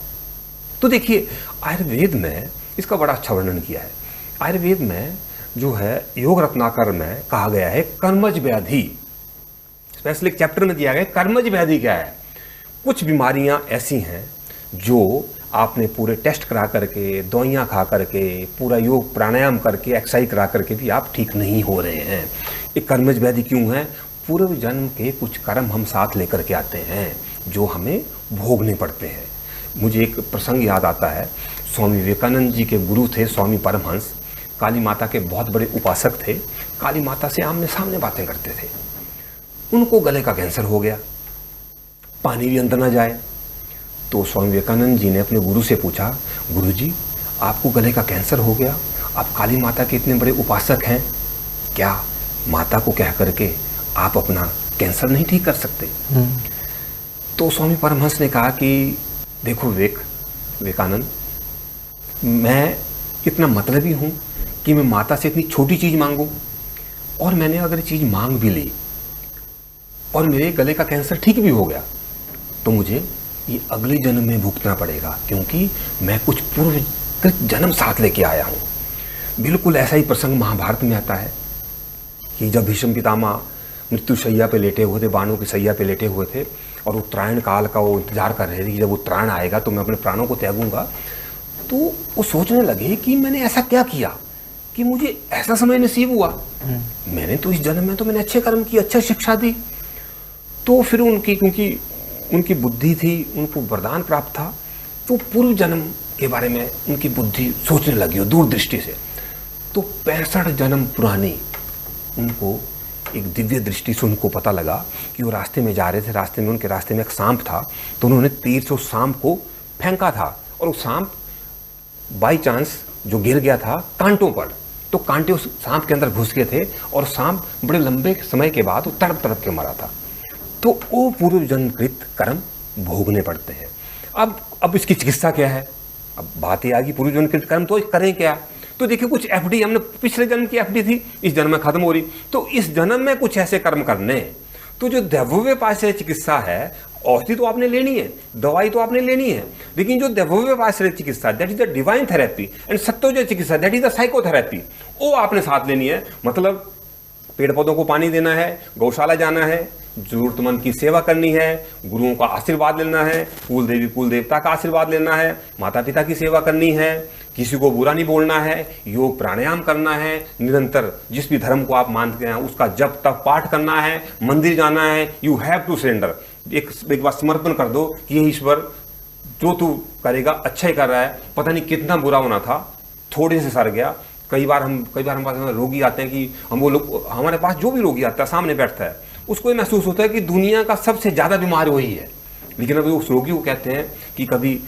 तो देखिए, आयुर्वेद में इसका बड़ा अच्छा वर्णन किया है। आयुर्वेद में जो है, योग रत्नाकर में कहा गया है कर्मज व्याधि, स्पेशल एक चैप्टर में दिया गया है कर्मज व्याधि क्या है। कुछ बीमारियां ऐसी हैं जो आपने पूरे टेस्ट करा करके, दवाइयाँ खा करके, पूरा योग प्राणायाम करके, एक्सरसाइज करा करके भी आप ठीक नहीं हो रहे हैं। ये कर्मज व्याधि क्यों है? पूर्व जन्म के कुछ कर्म हम साथ लेकर के आते हैं जो हमें भोगने पड़ते हैं। मुझे एक प्रसंग याद आता है, स्वामी विवेकानंद जी के गुरु थे स्वामी परमहंस, काली माता के बहुत बड़े उपासक थे, काली माता से आमने सामने बातें करते थे। उनको गले का कैंसर हो गया, पानी भी अंदर ना जाए। तो स्वामी विवेकानंद जी ने अपने गुरु से पूछा, गुरु जी आपको गले का कैंसर हो गया, आप काली माता के इतने बड़े उपासक हैं, क्या माता को कह करके आप अपना कैंसर नहीं ठीक कर सकते? तो स्वामी परमहंस ने कहा कि देखो विवेकानंद, मैं इतना मतलबी हूँ कि मैं माता से इतनी छोटी चीज़ मांगूँ, और मैंने अगर चीज़ मांग भी ली और मेरे गले का कैंसर ठीक भी हो गया तो मुझे ये अगले जन्म में भुगतना पड़ेगा, क्योंकि मैं कुछ पूर्व जन्म साथ लेके आया हूँ। बिल्कुल ऐसा ही प्रसंग महाभारत में आता है कि जब भीष्म पितामह मृत्यु शैया पे लेटे हुए थे, बाणों की शैया पे लेटे हुए थे और उत्तरायण काल का वो इंतजार कर रहे थे कि जब उत्तरायण आएगा तो मैं अपने प्राणों को त्यागूंगा। तो वो सोचने लगे कि मैंने ऐसा क्या किया कि मुझे ऐसा समय नसीब हुआ। मैंने तो इस जन्म में तो मैंने अच्छे कर्म किए, अच्छा शिक्षा दी। तो फिर क्योंकि उनकी बुद्धि थी, उनको वरदान प्राप्त था, तो पूर्व जन्म के बारे में उनकी बुद्धि सोचने लगी दूरदृष्टि से। तो 65 जन्म पुरानी उनको एक दिव्य दृष्टि से उनको पता लगा कि वो रास्ते में जा रहे थे, रास्ते में उनके रास्ते में एक सांप था, तो उन्होंने तीर से उस सांप को फेंका था और वो सांप बाई चांस जो गिर गया था कांटों पर, तो कांटे उस सांप के अंदर घुस गए थे और सांप बड़े लंबे समय के बाद वो तड़प तड़प के मरा था। तो वो पूर्व जन्मकृत कर्म भोगने पड़ते हैं। अब इसकी चिकित्सा क्या है? अब बात ये आ गई पूर्व जन्मकृत कर्म, तो करें क्या? तो देखिए कुछ एफडी हमने पिछले जन्म की एफडी थी, इस जन्म में खत्म हो रही, तो इस जन्म में कुछ ऐसे कर्म करने। तो जो दैवव्यपाश्रय चिकित्सा है, औषधि तो आपने लेनी है, दवाई तो आपने लेनी है, लेकिन जो दैवव्यपाश्रय चिकित्सा that is the divine therapy and सत्योजय चिकित्सा दैट इज द साइकोथेरेपी, वो आपने साथ लेनी है। मतलब पेड़ पौधों को पानी देना है, गौशाला जाना है, जरूरतमंद की सेवा करनी है, गुरुओं का आशीर्वाद लेना है, कुल देवी कुल देवता का आशीर्वाद लेना है, माता पिता की सेवा करनी है, किसी को बुरा नहीं बोलना है, योग प्राणायाम करना है, निरंतर जिस भी धर्म को आप मानते हैं उसका जप तप पाठ करना है, मंदिर जाना है। यू हैव टू सरेंडर, एक बार समर्पण कर दो कि ये ईश्वर जो तू करेगा अच्छा ही कर रहा है, पता नहीं कितना बुरा होना था, थोड़े से सर गया। कई बार हमारे पास रोगी आते हैं कि हम वो लोग, हमारे पास जो भी रोगी आता है सामने बैठता है, उसको ये महसूस होता है कि दुनिया का सबसे ज़्यादा बीमार वही है, लेकिन अभी उस रोगी को कहते हैं कि कभी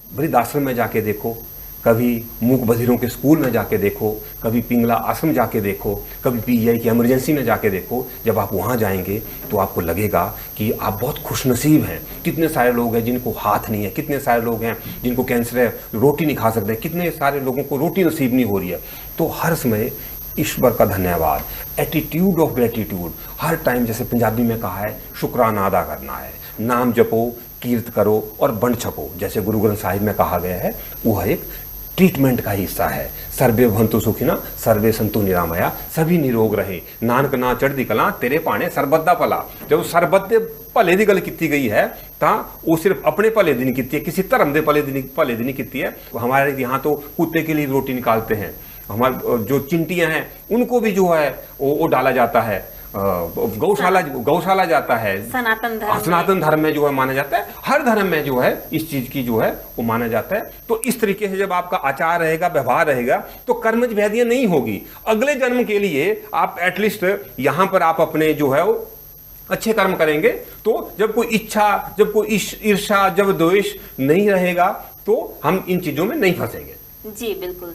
वृद्धाश्रम में जाके देखो, कभी मूक बधिरों के स्कूल में जाके देखो, कभी पिंगला आश्रम जाके देखो, कभी पीजीआई की इमरजेंसी में जाके देखो। जब आप वहाँ जाएंगे तो आपको लगेगा कि आप बहुत खुशनसीब हैं। कितने सारे लोग हैं जिनको हाथ नहीं है, कितने सारे लोग हैं जिनको कैंसर है, रोटी नहीं खा सकते, कितने सारे लोगों को रोटी नसीब नहीं हो रही है। तो हर समय ईश्वर का धन्यवाद, attitude of gratitude, her time जैसे पंजाबी में कहा है शुक्राना अदा करना है। नाम जपो, कीर्त करो और बंड छपो, जैसे गुरु ग्रंथ साहिब में कहा गया है, वह एक ट्रीटमेंट का हिस्सा है। सर्वे भवन्तु सुखिना सर्वे संतु निरामया, सभी निरोग रहे, नानक ना चढ़दी कला तेरे पाने सरबत दा भला। जब सरबत दे भले की गल की गई है तो वो सिर्फ अपने भले दी नहीं की है, किसी धर्म के भले दी नहीं की है। हमारे यहाँ तो कुत्ते के लिए रोटी निकालते हैं, हमारे जो चिंटियाँ हैं उनको भी जो है वो डाला जाता है, गौशाला जाता है, सनातन धर्म में जो है माना जाता है। हर धर्म में जो है इस चीज की जो है वो माना जाता है। तो इस तरीके से जब आपका आचार रहेगा, व्यवहार रहेगा, तो कर्मज व्याधियां नहीं होगी। अगले जन्म के लिए आप एटलीस्ट यहां पर आप अपने जो है वो अच्छे कर्म करेंगे, तो जब कोई इच्छा, जब कोई ईर्ष्या, जब द्वेष नहीं रहेगा तो हम इन चीजों में नहीं फंसेंगे। जी बिल्कुल।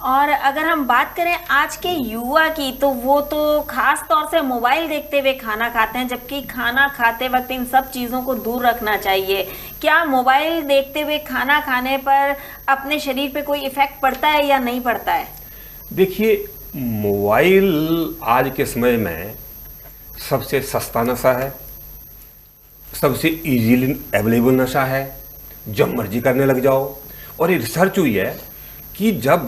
और अगर हम बात करें आज के युवा की, तो वो तो खास तौर से मोबाइल देखते हुए खाना खाते हैं, जबकि खाना खाते वक्त इन सब चीज़ों को दूर रखना चाहिए। क्या मोबाइल देखते हुए खाना खाने पर अपने शरीर पे कोई इफेक्ट पड़ता है या नहीं पड़ता है? देखिए, मोबाइल आज के समय में सबसे सस्ता नशा है, सबसे इजीली अवेलेबल नशा है, जब मर्जी करने लग जाओ। और ये रिसर्च हुई है कि जब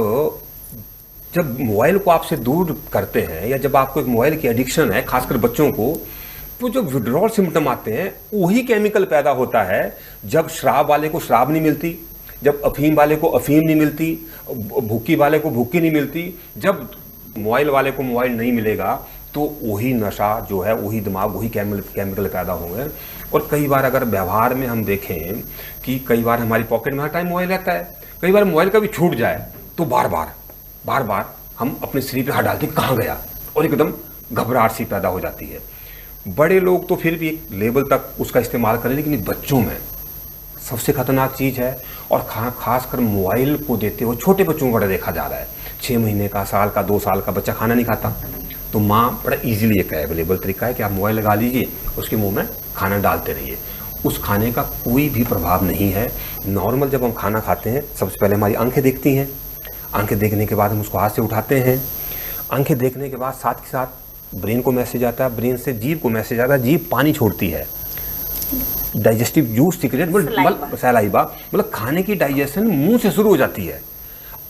मोबाइल को आपसे दूर करते हैं या जब आपको एक मोबाइल की एडिक्शन है, खासकर बच्चों को, तो जो विड्रॉल सिम्टम आते हैं वही केमिकल पैदा होता है जब शराब वाले को शराब नहीं मिलती, जब अफीम वाले को अफीम नहीं मिलती, भुक्की वाले को भुक्की नहीं मिलती, जब मोबाइल वाले को मोबाइल नहीं मिलेगा तो वही नशा जो है, वही दिमाग, वही केमिकल पैदा होंगे। और कई बार अगर व्यवहार में हम देखें कि कई बार हमारी पॉकेट में हर टाइम मोबाइल रहता है, कई बार मोबाइल का भी छूट जाए तो बार बार हम अपने शरीर पे हाथ डालते कहाँ गया, और एकदम घबराहट सी पैदा हो जाती है। बड़े लोग तो फिर भी एक लेवल तक उसका इस्तेमाल करें, लेकिन बच्चों में सबसे खतरनाक चीज़ है। और खासकर मोबाइल को देते हुए छोटे बच्चों को बड़ा देखा जा रहा है। 6 महीने का, साल का, 2 साल का बच्चा खाना नहीं खाता, तो माँ बड़ा इजीली एक अवेलेबल तरीका है कि आप मोबाइल लगा लीजिए, उसके मुंह में खाना डालते रहिए। उस खाने का कोई भी प्रभाव नहीं है। नॉर्मल जब हम खाना खाते हैं सबसे पहले हमारी आंखें देखती हैं, आंखें देखने के बाद हम उसको हाथ से उठाते हैं, आंखें देखने के बाद साथ के साथ ब्रेन को मैसेज आता है, ब्रेन से जीभ को मैसेज आता है, जीभ पानी छोड़ती है, डाइजेस्टिव जूस सीक्रेट सलाइवा, मतलब खाने की डाइजेशन मुंह से शुरू हो जाती है।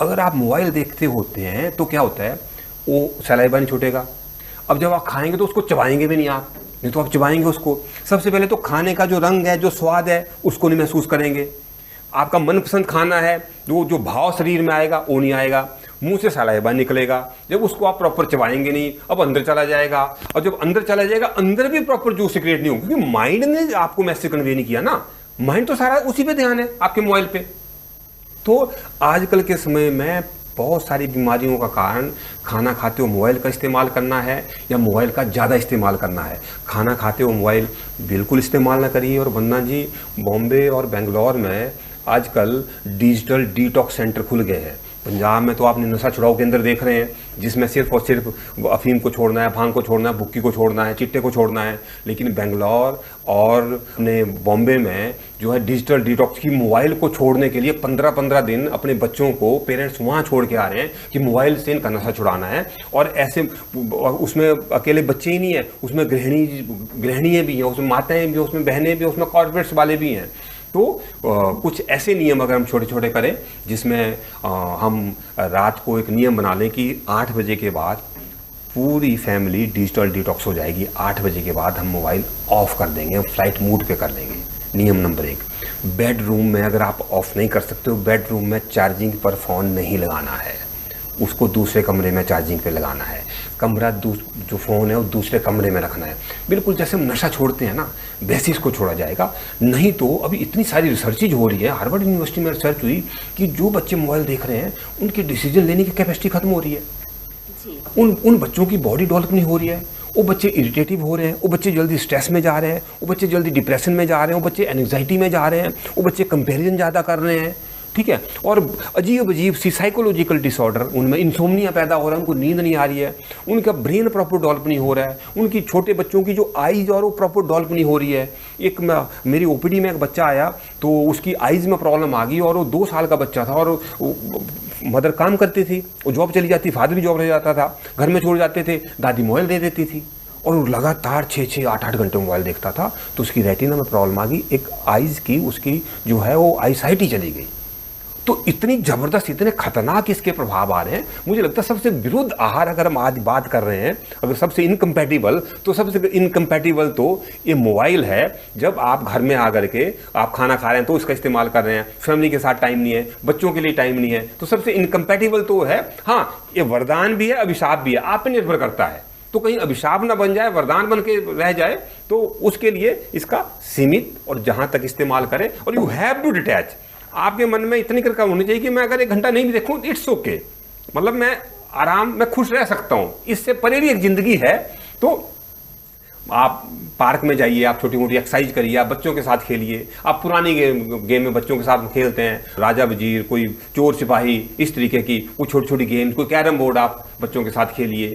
अगर आप मोबाइल देखते होते हैं तो क्या होता है, वो सलाइवा नहीं छूटेगा। अब जब आप खाएंगे तो उसको चबाएंगे भी नहीं आप, नहीं तो आप चबाएंगे उसको। सबसे पहले तो खाने का जो रंग है, जो स्वाद है, उसको नहीं महसूस करेंगे। आपका मनपसंद खाना है, जो भाव शरीर में आएगा वो नहीं आएगा, मुंह से सलाइवा निकलेगा। जब उसको आप प्रॉपर चबाएंगे नहीं, अब अंदर चला जाएगा, और जब अंदर चला जाएगा अंदर भी प्रॉपर जूस सीक्रेट नहीं होगा, क्योंकि माइंड ने आपको मैसेज कन्वे नहीं किया ना। माइंड तो सारा उसी पे ध्यान है, आपके मोबाइल पे। तो आजकल के समय में बहुत सारी बीमारियों का कारण खाना खाते हुए मोबाइल का इस्तेमाल करना है, या मोबाइल का ज़्यादा इस्तेमाल करना है। खाना खाते हुए मोबाइल बिल्कुल इस्तेमाल ना करिए। और वंदना जी, बॉम्बे और बेंगलोर में आजकल डिजिटल डिटॉक्स सेंटर खुल गए हैं। पंजाब में तो आपने नशा छुड़ाओ केंद्र देख रहे हैं, जिसमें सिर्फ और सिर्फ अफीम को छोड़ना है, भांग को छोड़ना है, भुक्की को छोड़ना है, चिट्टे को छोड़ना है। लेकिन बेंगलोर और अपने बॉम्बे में जो है डिजिटल डिटॉक्स की, मोबाइल को छोड़ने के लिए 15-15 दिन अपने बच्चों को पेरेंट्स वहाँ छोड़ के आ रहे हैं कि मोबाइल से इनका नशा छुड़ाना है। और ऐसे उसमें अकेले बच्चे ही नहीं है, उसमें गृहिणियाँ भी हैं, उसमें माताएँ भी हैं, उसमें बहनें भी हैं, उसमें कॉर्पोरेट्स वाले भी हैं। तो कुछ ऐसे नियम अगर हम छोटे छोटे करें, जिसमें हम रात को एक नियम बना लें कि 8 बजे के बाद पूरी फैमिली डिजिटल डिटॉक्स हो जाएगी। 8 बजे के बाद हम मोबाइल ऑफ कर देंगे, हम फ्लाइट मोड पे कर लेंगे। नियम नंबर 1, बेडरूम में अगर आप ऑफ नहीं कर सकते हो, बेडरूम में चार्जिंग पर फ़ोन नहीं लगाना है, उसको दूसरे कमरे में चार्जिंग पे लगाना है। कमरा जो फ़ोन है वो दूसरे कमरे में रखना है। बिल्कुल जैसे हम नशा छोड़ते हैं ना, वैसे इसको छोड़ा जाएगा। नहीं तो अभी इतनी सारी रिसर्चेज हो रही है, हार्वर्ड यूनिवर्सिटी में रिसर्च हुई कि जो बच्चे मोबाइल देख रहे हैं उनकी डिसीजन लेने की कैपेसिटी खत्म हो रही है जी। उन बच्चों की बॉडी डेवलप नहीं हो रही है, वो बच्चे इरिटेटिव हो रहे हैं, वो बच्चे जल्दी स्ट्रेस में जा रहे हैं, वो बच्चे जल्दी डिप्रेशन में जा रहे हैं, वो बच्चे एंग्जाइटी में जा रहे हैं, वो बच्चे कंपेरिजन ज़्यादा कर रहे हैं, ठीक है। और अजीब सी साइकोलॉजिकल डिसऑर्डर, उनमें इंसोम्निया पैदा हो रहा है, उनको नींद नहीं आ रही है, उनका ब्रेन प्रॉपर डेवलप नहीं हो रहा है, उनकी छोटे बच्चों की जो आईज और वो प्रॉपर डेवलप नहीं हो रही है। एक मेरी ओपीडी में एक बच्चा आया तो उसकी आईज में प्रॉब्लम आ गई, और वो 2 साल का बच्चा था, और मदर काम करती थी, वो जॉब चली जाती, फादर भी जॉब रह जाता था, घर में छोड़ जाते थे, दादी मोबाइल दे देती थी, और वो लगातार 6-6, 8-8 घंटे मोबाइल देखता था। तो उसकी रेटिना में प्रॉब्लम आ गई, एक आइज़ की उसकी जो है वो आईसाइट ही चली गई। तो इतनी ज़बरदस्त, इतने खतरनाक इसके प्रभाव आ रहे हैं। मुझे लगता है सबसे विरुद्ध आहार अगर हम आज बात कर रहे हैं, अगर सबसे इनकम्पैटिबल, तो सबसे इनकम्पैटिबल तो ये मोबाइल है। जब आप घर में आकर के आप खाना खा रहे हैं तो इसका इस्तेमाल कर रहे हैं, फैमिली के साथ टाइम नहीं है, बच्चों के लिए टाइम नहीं है, तो सबसे इनकम्पैटिबल तो है। हाँ, ये वरदान भी है, अभिशाप भी है, आप पे निर्भर करता है। तो कहीं अभिशाप ना बन जाए, वरदान बन के रह जाए, तो उसके लिए इसका सीमित और जहाँ तक इस्तेमाल करें। और यू हैव टू डिटैच। आपके मन में इतनी कृपा होनी चाहिए कि मैं अगर 1 घंटा नहीं भी देखूं, इट्स ओके, मतलब मैं खुश रह सकता हूं, इससे परे भी एक जिंदगी है। तो आप पार्क में जाइए, आप छोटी मोटी एक्सरसाइज करिए, आप बच्चों के साथ खेलिए, आप पुरानी गेम में बच्चों के साथ खेलते हैं, राजा वजीर, कोई चोर सिपाही, इस तरीके की वो छोटी छोटी गेम, कोई कैरम बोर्ड आप बच्चों के साथ खेलिए।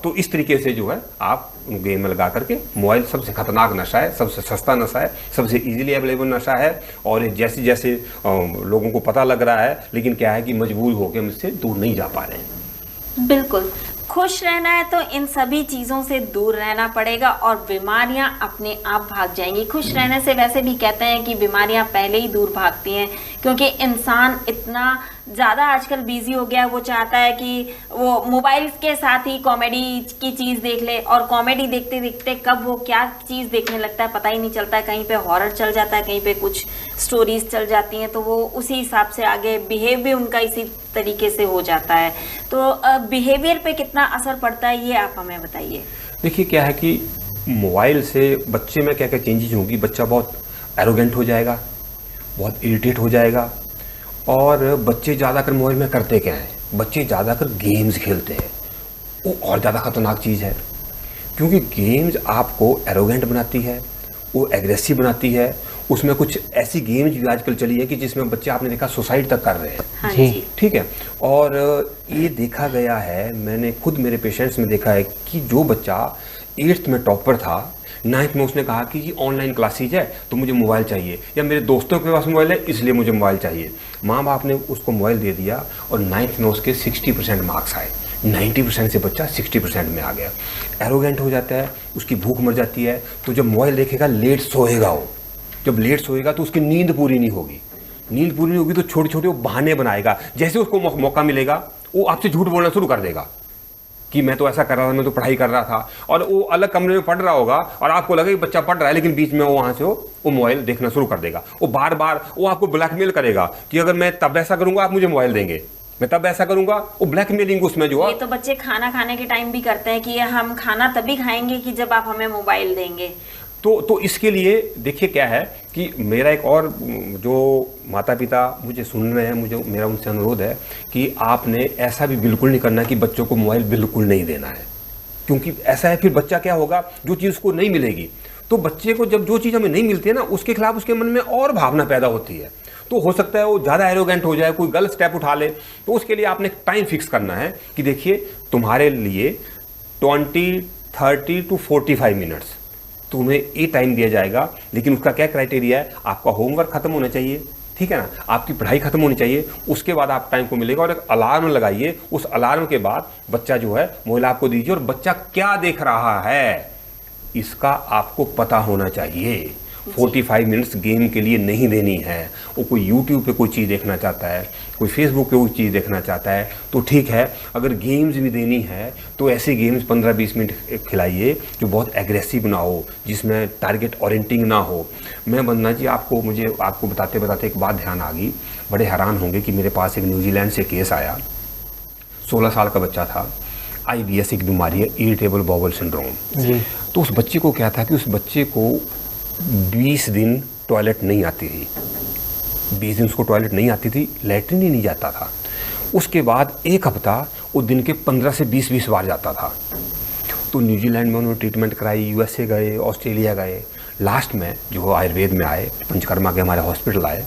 तो इस तरीके से जो है आप गेम में लगा करके, मोबाइल सबसे खतरनाक नशा है, सबसे सस्ता नशा है, सबसे इजीली अवेलेबल नशा है। और जैसे जैसे लोगों को पता लग रहा है, लेकिन क्या है कि मजबूर होकर हम इससे दूर नहीं जा पा रहे हैं। बिल्कुल, खुश रहना है तो इन सभी चीज़ों से दूर रहना पड़ेगा और बीमारियां अपने आप भाग जाएंगी। खुश रहने से वैसे भी कहते हैं कि बीमारियां पहले ही दूर भागती हैं, क्योंकि इंसान इतना ज़्यादा आजकल बिजी हो गया है, वो चाहता है कि वो मोबाइल के साथ ही कॉमेडी की चीज़ देख ले, और कॉमेडी देखते देखते कब वो क्या चीज़ देखने लगता है पता ही नहीं चलता है। कहीं पे हॉरर चल जाता है, कहीं पे कुछ स्टोरीज चल जाती हैं, तो वो उसी हिसाब से आगे बिहेव भी उनका इसी तरीके से हो जाता है। तो बिहेवियर पे कितना असर पड़ता है ये आप हमें बताइए। देखिए क्या है कि मोबाइल से बच्चे में क्या क्या चेंजेस होंगी। बच्चा बहुत एरोगेंट हो जाएगा, बहुत इरिटेट हो जाएगा, और बच्चे ज़्यादातर मोबाइल में करते क्या हैं, बच्चे ज़्यादातर गेम्स खेलते हैं। वो और ज़्यादा ख़तरनाक चीज़ है, क्योंकि गेम्स आपको एरोगेंट बनाती है, वो एग्रेसिव बनाती है। उसमें कुछ ऐसी गेम्स भी आजकल चली है कि जिसमें बच्चे आपने देखा सुसाइड तक कर रहे हैं। हाँ जी। ठीक है, और ये देखा गया है, मैंने खुद मेरे पेशेंट्स में देखा है कि जो बच्चा 8th में टॉपर था, 9th में उसने कहा कि ये ऑनलाइन क्लासेज है तो मुझे मोबाइल चाहिए, या मेरे दोस्तों के पास मोबाइल है इसलिए मुझे मोबाइल चाहिए। माँ बाप ने उसको मोबाइल दे दिया और 9th में उसके 60% मार्क्स आए। 90% से बच्चा 60% में आ गया। एरोगेंट हो जाता है, उसकी भूख मर जाती है। तो जब मोबाइल देखेगा लेट सोएगा, वो जब लेट सोएगा तो उसकी नींद पूरी नहीं होगी। नींद पूरी नहीं होगी तो छोटे छोटे वो बहाने बनाएगा। जैसे उसको मौका मिलेगा वो आपसे झूठ बोलना शुरू कर देगा कि मैं तो ऐसा कर रहा था, मैं तो पढ़ाई कर रहा था, और वो अलग कमरे में पढ़ रहा होगा और आपको लगे कि बच्चा पढ़ रहा है, लेकिन बीच में वो वहाँ से वो मोबाइल देखना शुरू कर देगा। वो बार बार वो आपको ब्लैकमेल करेगा कि अगर मैं तब ऐसा करूँगा आप मुझे मोबाइल देंगे, मैं तब ऐसा करूँगा। वो ब्लैकमेलिंग उसमें जो है। ये तो बच्चे खाना खाने के टाइम भी करते हैं कि हम खाना तभी खाएंगे कि जब आप हमें मोबाइल देंगे। तो इसके लिए देखिए क्या है कि मेरा एक और जो माता पिता मुझे सुन रहे हैं, मेरा उनसे अनुरोध है कि आपने ऐसा भी बिल्कुल नहीं करना कि बच्चों को मोबाइल बिल्कुल नहीं देना है। क्योंकि ऐसा है फिर बच्चा क्या होगा, जो चीज़ उसको नहीं मिलेगी, तो बच्चे को जब जो चीज़ हमें नहीं मिलती है ना, उसके खिलाफ उसके मन में और भावना पैदा होती है। तो हो सकता है वो ज़्यादा एरोगेंट हो जाए, कोई गलत स्टेप उठा ले। तो उसके लिए आपने टाइम फिक्स करना है कि देखिए तुम्हारे लिए 20, 30 to 45 मिनट्स तुम्हें ये टाइम दिया जाएगा। लेकिन उसका क्या क्राइटेरिया है, आपका होमवर्क खत्म होना चाहिए, ठीक है ना, आपकी पढ़ाई खत्म होनी चाहिए, उसके बाद आप टाइम को मिलेगा। और एक अलार्म लगाइए, उस अलार्म के बाद बच्चा जो है मोबाइल आपको दीजिए, और बच्चा क्या देख रहा है इसका आपको पता होना चाहिए। 45 मिनट्स गेम के लिए नहीं देनी है। वो कोई यूट्यूब पे कोई चीज़ देखना चाहता है, कोई फेसबुक पे कोई चीज़ देखना चाहता है तो ठीक है। अगर गेम्स भी देनी है तो ऐसे गेम्स 15-20 मिनट खिलाइए जो बहुत एग्रेसिव ना हो, जिसमें टारगेट ओरिएंटिंग ना हो। मैं बंदना जी आपको बताते बताते एक बात ध्यान आ गई। बड़े हैरान होंगे कि मेरे पास एक न्यूजीलैंड से केस आया। 16 साल का बच्चा था। IBS एक बीमारी है, इरिटेबल बाउल सिंड्रोम। तो उस बच्चे को क्या था कि उस बच्चे को 20 दिन टॉयलेट नहीं आती थी। 20 दिन उसको टॉयलेट नहीं आती थी, लैट्रिन ही नहीं जाता था। उसके बाद एक हफ्ता वो दिन के 15 से 20 बार जाता था। तो न्यूजीलैंड में उन्होंने ट्रीटमेंट कराई, USA गए, ऑस्ट्रेलिया गए, लास्ट में जो आयुर्वेद में आए, पंचकर्मा के हमारे हॉस्पिटल आए।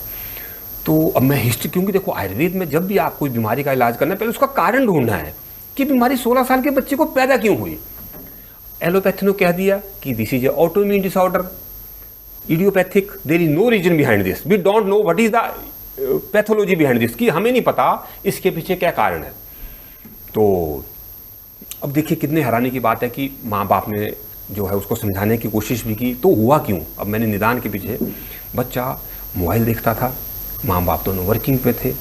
तो अब मैं हिस्ट्री, क्योंकि देखो आयुर्वेद में जब भी आप कोई बीमारी का इलाज करना है पहले उसका कारण ढूंढना है कि बीमारी 16 साल के बच्चे को पैदा क्यों हुई। एलोपैथी ने कह दिया कि this is a autoimmune disorder. Idiopathic, there is no reason behind this, we don't know what is the pathology behind this, कि हमें नहीं पता इसके पीछे क्या कारण है। तो अब देखिए कितने हैरानी की बात है कि माँ बाप ने जो है उसको समझाने की कोशिश भी की, तो हुआ क्यों। अब मैंने निदान के पीछे, बच्चा मोबाइल देखता था, माँ बाप दोनों वर्किंग पे थे,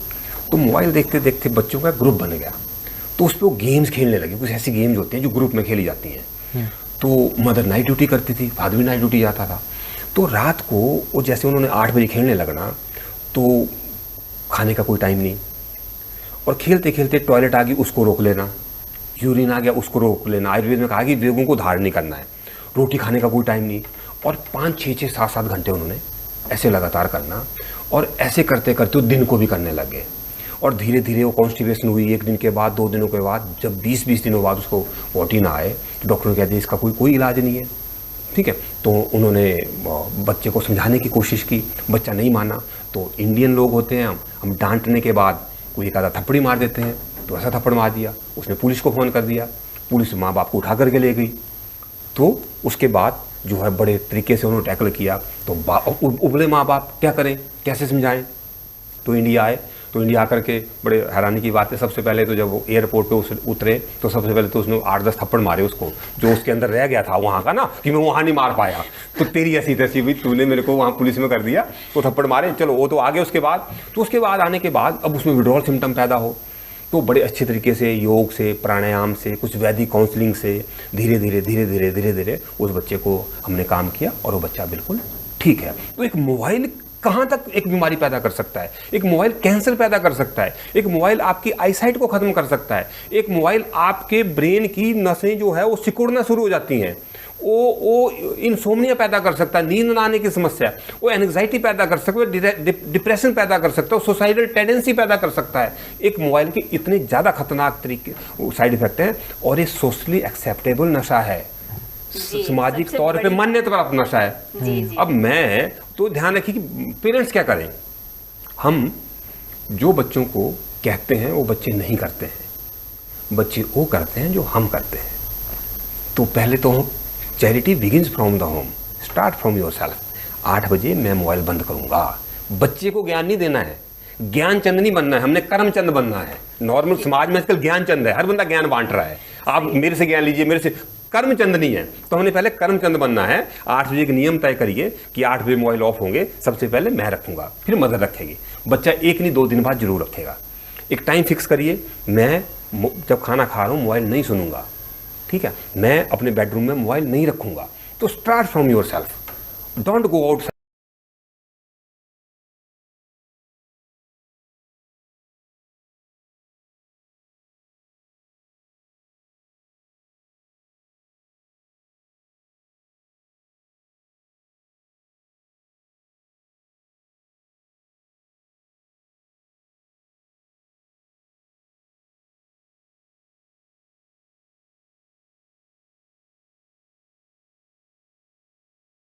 तो मोबाइल देखते देखते बच्चों का ग्रुप बन गया। तो उस पर वो गेम्स खेलने लगे, कुछ ऐसी गेम्स होती हैं जो ग्रुप में खेली जाती हैं। तो मदर नाइट ड्यूटी करती थी, फादर भी नाइट ड्यूटी जाता था। तो रात को वो जैसे उन्होंने 8 बजे खेलने लगना, तो खाने का कोई टाइम नहीं, और खेलते खेलते टॉयलेट आ गई उसको रोक लेना, यूरिन आ गया उसको रोक लेना। आयुर्वेद में कहा कि वेगों को धारण नहीं करना है। रोटी खाने का कोई टाइम नहीं, और 5, 6, 7 घंटे उन्होंने ऐसे लगातार करना, और ऐसे करते करते वो दिन को भी करने लग गए। और धीरे धीरे वो कॉन्स्टिपेशन हुई। 1 दिन के बाद, 2 दिनों के बाद, जब 20 दिनों बाद उसको वॉटी ना आए तो डॉक्टर ने कह दिया इसका कोई इलाज नहीं है, ठीक है। तो उन्होंने बच्चे को समझाने की कोशिश की, बच्चा नहीं माना। तो इंडियन लोग होते हैं, हम डांटने के बाद कोई एक आधा थप्पड़ी मार देते हैं, तो ऐसा थप्पड़ मार दिया। उसने पुलिस को फ़ोन कर दिया, पुलिस माँ बाप को उठा करके ले गई। तो उसके बाद जो है बड़े तरीके से उन्होंने टैकल किया। तो उबले माँ बाप क्या करें, कैसे समझाएं। तो इंडिया आए, तो इंडिया आकर के बड़े हैरानी की बात है, सबसे पहले तो जब वो एयरपोर्ट पे उतरे तो सबसे पहले तो उसने 8-10 थप्पड़ मारे उसको, जो उसके अंदर रह गया था वहाँ का ना, कि मैं वहाँ नहीं मार पाया, तो तेरी ऐसी तैसी भी तूने मेरे को वहाँ पुलिस में कर दिया, तो थप्पड़ मारे, चलो वो तो आगे। उसके बाद आने के बाद अब उसमें विड्रॉल सिम्टम पैदा हो, तो बड़े अच्छे तरीके से योग से, प्राणायाम से, कुछ वैदिक काउंसलिंग से धीरे धीरे उस बच्चे को हमने काम किया और वो बच्चा बिल्कुल ठीक है। तो एक मोबाइल कहाँ तक एक बीमारी पैदा कर सकता है, एक मोबाइल कैंसर पैदा कर सकता है, एक मोबाइल आपकी आईसाइट को खत्म कर सकता है, एक मोबाइल आपके ब्रेन की नसें जो है वो सिकुड़ना शुरू हो जाती हैं, वो इंसोम्निया पैदा कर सकता है, नींद न आने की समस्या, वो एंग्जाइटी पैदा कर सकता है, डिप्रेशन पैदा कर सकता है, सुसाइडल टेंडेंसी पैदा कर सकता है। एक मोबाइल के इतने ज़्यादा खतरनाक तरीके साइड इफेक्ट हैं, और ये सोशली एक्सेप्टेबल नशा है, सामाजिक तौर पे मान्यता प्राप्त नशा है। अब मैं तो ध्यान रखिए कि पेरेंट्स क्या करें, हम जो बच्चों को कहते हैं वो बच्चे नहीं करते हैं, बच्चे वो करते हैं जो हम करते हैं। तो पहले तो charity begins from the home, start from your self. 8 बजे मैं मोबाइल बंद करूंगा। बच्चे को ज्ञान नहीं देना है, ज्ञान चंद नहीं बनना है, हमने कर्मचंद बनना है। नॉर्मल समाज में आजकल ज्ञान चंद है, हर बंदा ज्ञान बांट रहा है, आप मेरे से ज्ञान लीजिए, मेरे से, कर्मचंद नहीं है। तो हमने पहले कर्मचंद बनना है। 8 बजे एक नियम तय करिए कि 8 बजे मोबाइल ऑफ होंगे, सबसे पहले मैं रखूंगा, फिर मदर रखेगी, बच्चा 1 नहीं 2 दिन बाद जरूर रखेगा। एक टाइम फिक्स करिए, मैं जब खाना खा रहा हूँ मोबाइल नहीं सुनूंगा, ठीक है, मैं अपने बेडरूम में मोबाइल नहीं रखूंगा। तो start from your self, don't go out.